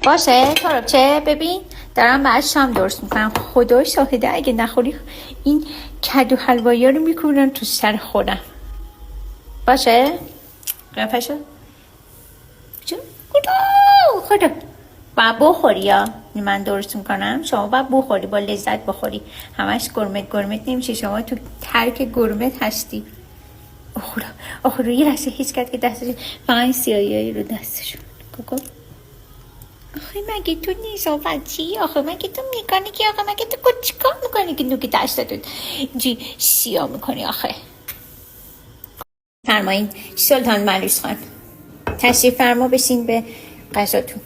باشه تارابچه ببین دارم بعد شام درست میکنم. خدا شاهده اگه نخوری این کدو حلوایی ها رو میکنم تو سر خودم. باشه قیافه شد خدا با بخوری یا من درست میکنم شما با بخوری با لذت بخوری. همش گرمت نمیشه. شما تو ترک گرمت هستی. آخه یه لحظه حس کرد که دستش فقط سیاهی رو دستشون. کوکو آخه مگه تو نیزافتی؟ آخه مگه تو میکنی که آخه مگه تو چیکار میکنی که نوکی دستتون جی سیاه میکنی؟ آخه فرمایین سلطان ملوس خان تشریف فرما بشین به غذاتون.